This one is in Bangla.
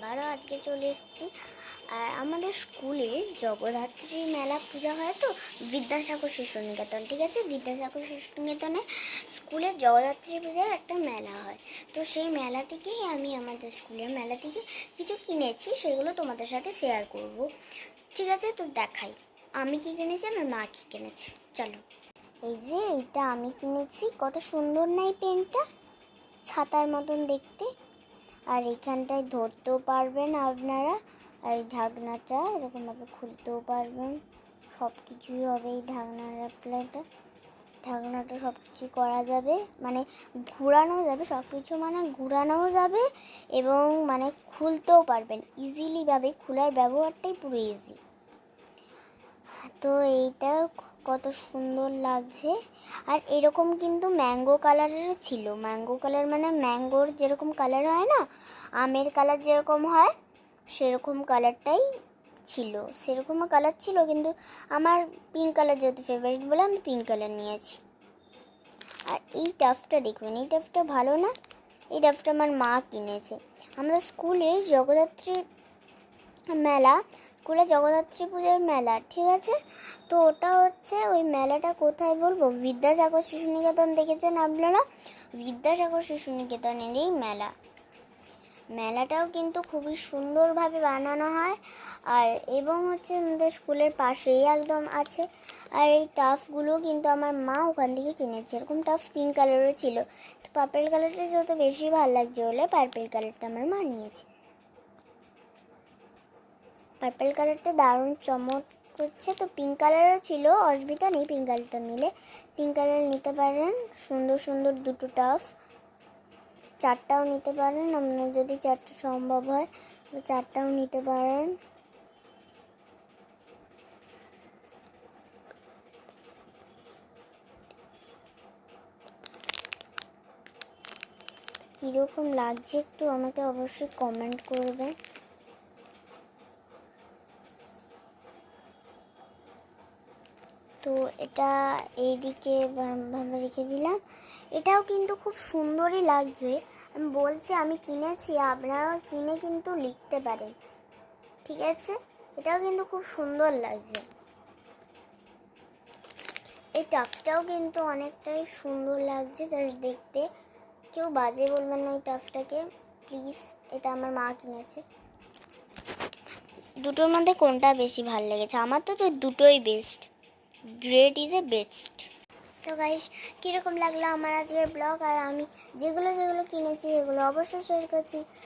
আবারও আজকে চলে এসেছি। আর আমাদের স্কুলে জগদ্ধাত্রী মেলা পূজা হয় তো, বিদ্যাসাগর শিশু নিকেতন, ঠিক আছে, বিদ্যাসাগর শিশু নিকেতনে স্কুলে জগদ্ধাত্রী পূজার একটা মেলা হয়। তো সেই মেলা থেকেই আমি আমাদের স্কুলের মেলা থেকে কিছু কিনেছি, সেগুলো তোমাদের সাথে শেয়ার করব। ঠিক আছে, তো দেখাই আমি কি কিনেছি, আমার মা কি কিনেছে। চলো, এই যে এইটা আমি কিনেছি, কত সুন্দর না এই পেনটা, ছাতার মতন দেখতে। আর এইখানটায় ধরতেও পারবেন আপনারা, আর এই ঢাকনাটা এরকমভাবে খুলতেও পারবেন, সব কিছুই হবে এই ঢাকনাটা সব কিছু করা যাবে, মানে ঘোরানো যাবে, সব কিছু মানে ঘোরানোও যাবে এবং মানে খুলতেও পারবেন ইজিলিভাবে। খোলার ব্যবহারটাই পুরো ইজি। তো এইটা কত সুন্দর লাগছে। আর এরকম কিন্তু ম্যাঙ্গো কালারেরও ছিল। ম্যাঙ্গো কালার মানে ম্যাঙ্গোর যেরকম কালার হয় না, আমের কালার যেরকম হয় সেরকম কালারটাই ছিল, সেরকমও কালার ছিল, কিন্তু আমার পিঙ্ক কালার যেহেতু ফেভারিট বলে আমি পিঙ্ক কালার নিয়েছি। আর এই টাফটা দেখবেন, এই টাফটা ভালো না? এই টাফটা আমার মা কিনেছে। আমাদের স্কুলে জগদ্ধাত্রী মেলা, স্কুলে জগদ্ধাত্রী পূজার মেলা, ঠিক আছে। তো ওটা হচ্ছে, ওই মেলাটা কোথায় বলবো, বিদ্যাসাগর শিশু নিকেতন দেখেছেন আপনারা, বিদ্যাসাগর শিশু নিকেতনেরই মেলা। মেলাটাও কিন্তু খুবই সুন্দরভাবে বানানো হয়। আর এবং হচ্ছে আমাদের স্কুলের পাশেই একদম আছে। আর এই টাফগুলো কিন্তু আমার মা ওখান থেকে কিনেছে। এরকম টাফ পিঙ্ক কালারও ছিল, তো পার্পেল কালারটা যত বেশি ভালো লাগছে বলে পার্পেল কালারটা আমার মা নিয়েছে। পার্পেল কালারটা দারুণ চমক করছে। তো পিঙ্ক কালারও ছিল, অসুবিধা নেই, পিঙ্ক কালারটা নিলে পিঙ্ক কালার নিতে পারেন। সুন্দর সুন্দর দুটো টাফ, চারটাও নিতে পারেন, আপনার যদি চারটা সম্ভব হয় চারটাও নিতে পারেন। কীরকম লাগছে একটু আমাকে অবশ্যই কমেন্ট করবেন। তো এটা এইদিকে ভাবে রেখে দিলাম। এটাও কিন্তু খুব সুন্দরই লাগছে। আমি বলছি আমি কিনেছি, আপনারাও কিনে কিন্তু লিখতে পারেন, ঠিক আছে। এটাও কিন্তু খুব সুন্দর লাগছে। এই টাফটাও কিন্তু অনেকটাই সুন্দর লাগছে জাস্ট দেখতে, কেউ বাজে বলবেন না এই টাফটাকে প্লিজ। এটা আমার মা কিনেছে। দুটোর মধ্যে কোনটা বেশি ভালো লেগেছে? আমার তো দুটোই best, great is a best. তো গাইস, কীরকম লাগলো আমার আজকের ব্লগ, আর আমি যেগুলো যেগুলো কিনেছি এগুলো অবশ্যই শেয়ার করছি।